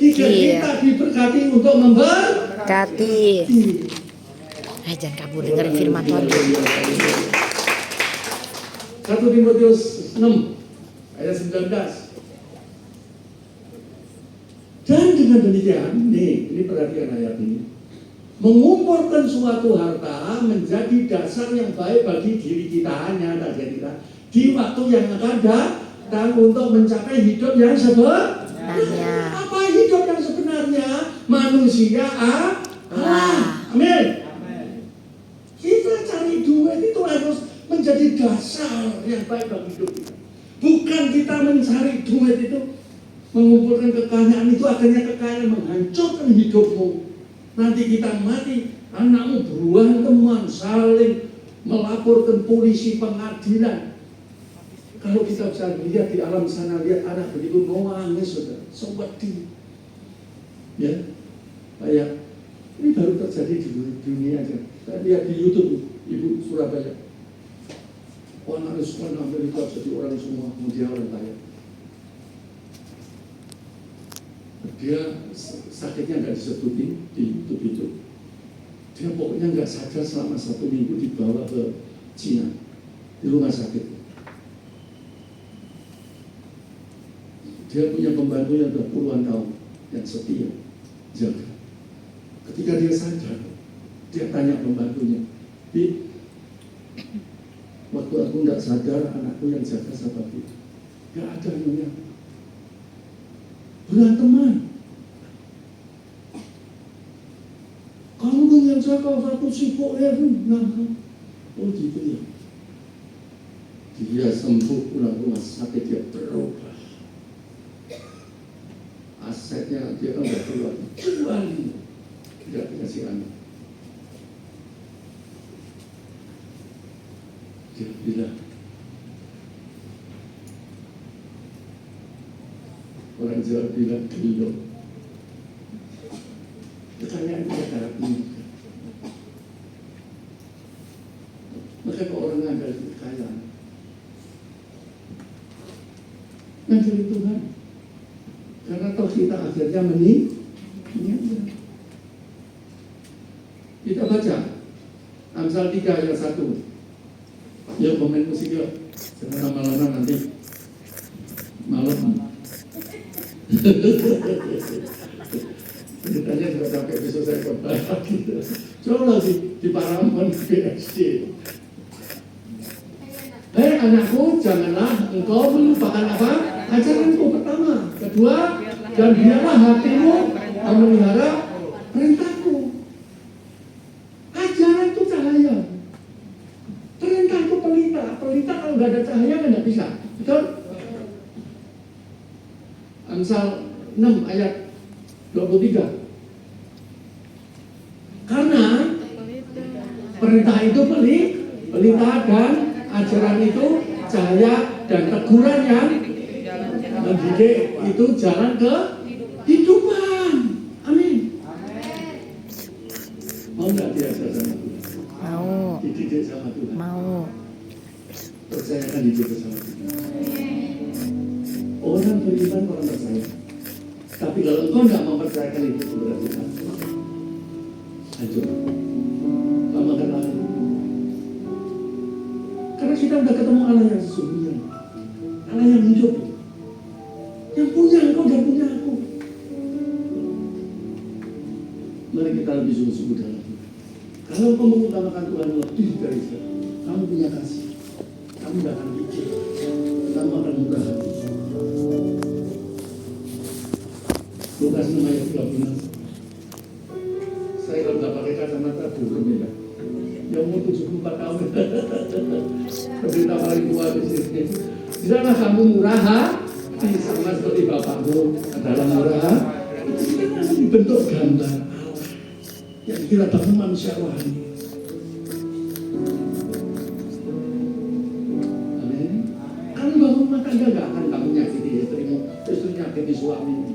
Kita diberkati untuk memberkati. Jangan kabur dengerin firman Tuhan. 1 Timotius 6 ayat 19. Dan dengan demikian, ini perhatian ayat ini, mengumpulkan suatu harta menjadi dasar yang baik bagi diri kita, hanya target kita di waktu yang akan datang untuk mencapai hidup yang sebenarnya. Apa hidup yang sebenarnya? Manusia Allah. Amin. Kita cari duit itu harus menjadi dasar yang baik bagi hidup kita. Bukan kita mencari duit itu, mengumpulkan kekayaan itu, akhirnya kekayaan menghancurkan hidupmu. Nanti kita mati, anakmu beruang teman, saling melaporkan polisi, pengadilan. Kalau kita bisa lihat di alam sana, lihat anak begitu nangis, saudara, sedih. Ya, kayak ini baru terjadi di dunia aja. Saya lihat di YouTube, Ibu Surabaya. Anak sekolah Amerika jadi orang semua, dia orang kaya. Dia sakitnya nggak disebutin di YouTube itu. Dia pokoknya nggak sadar selama 1 minggu dibawa ke Cina di rumah sakit. Dia punya pembantu yang sudah puluhan tahun yang setia jaga. Ketika dia sadar, dia tanya pembantunya, "Bi, waktu aku nggak sadar anakku yang jaga siapa itu?" "Nggak ada nyonya." "Beranteman." "Kamu dong yang jaga, aku sibuk ya." "Oh gitu ya." Dia sembuh, pulang rumah sakit, dia berubah. Asetnya dia kan udah keluar, tidak dikasih anak. Dia bilang, orang Jawa bilang gelo. Pertanyaan kita darah ini. Maka orang ada kekayaan. Mencari Tuhan. Karena toh kita akhirnya meninggal. Kita baca Amsal 3 ayat 1. Yuk komen musik yuk. Jangan lama-lama nanti malam. Ceritanya juga sampai besok saya kembali lagi. Coba di Paramount BSD. "Hei anakku, janganlah engkau melupakan apa? Ajaranku pertama, kedua, dan biarlah hatimu memelihara perintahku." Ajaran itu cahaya. Perintah itu pelita. Pelita kalau nggak ada cahaya kan nggak bisa. Betul? Amsal 6 ayat 23. Karena perintah itu pelita dan ajaran itu cahaya dan teguran yang mendidik itu jalan ke kehidupan. Amin. Mau nggak diajar sama Tuhan? Mau. Dididik sama Tuhan? Mau. Percayakan hidup bersama Tuhan. Orang beriman, orang percaya. Tapi kalau engkau tidak mempercayakan hidup kepada Tuhan, hancur. Kamu akan lari. Karena kita sudah ketemu Allah yang sesungguhnya, Allah yang hidup, yang punya engkau dan punya aku. Mari kita lebih sungguh-sungguh dalam Tuhan. Kalau engkau mengutamakan Tuhan lebih dari itu, kamu punya kasih, kamu tidak akan pikir, kamu akan murah hati. Lukas 6 ayat 36. Saya kalau nggak pakai kacamata burung ya. Yang umur 74 tahun. Pendeta paling tua di sini. Di sana kamu murah hati sama seperti bapakmu adalah murah hati. Kita masih dibentuk gambar yang kita bangun manusia rohani. Amin. Kalau bangun makan nggak akan kamu nyakiti istrimu, istri nyakiti suamimu.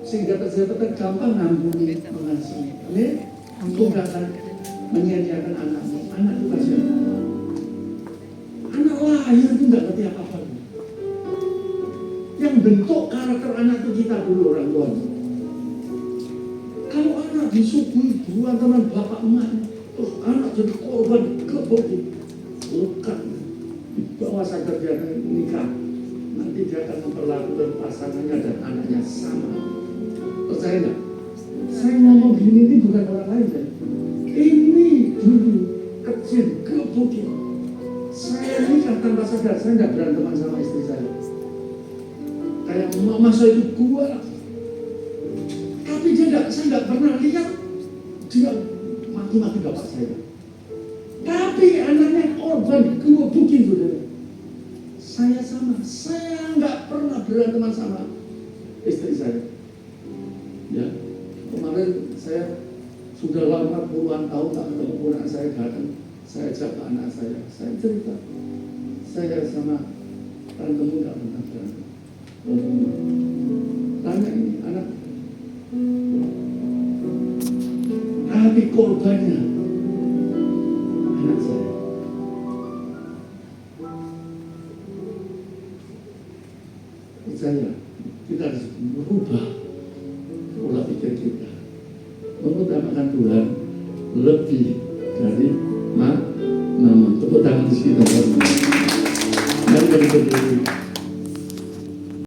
Sehingga terjadi gampang ngampuni, mengasihi. Amin. Engkau nggak akan menyia-nyiakan anakmu. Anak itu kasihan. Anak lahir itu nggak ngerti apa-apa. Yang bentuk karakter anak itu kita dulu orang tua. Kalau anak disuguhi dua teman bapak emaknya, terus anak jadi korban kebodi, bukan di bawah sadar dia nikah, nanti dia akan memperlakukan pasangannya dan anaknya sama. Percaya nggak? Saya ngomong gini ini bukan orang lain ya. Ini dulu kecil kebodi. Saya nikah tanpa sadar, saya nggak beranteman sama istri saya. Kayak mama saya itu kuat. Tapi saya nggak pernah lihat dia maki-maki bapak saya. Tapi anaknya korban kebukin saudara. Saya sama, saya nggak pernah beranteman sama istri saya. Ya, kemarin saya sudah lama puluhan tahun tak ketemu anak saya datang. Saya ajak ke anak saya cerita. Saya sama tantemu nggak pernah berantem. Tanya ini anak. Tapi korbannya anak saya. Percaya, kita harus merubah pola pikir kita, mengutamakan Tuhan lebih dari nama. Tepuk tangan di sekitar. Mari kita berdiri.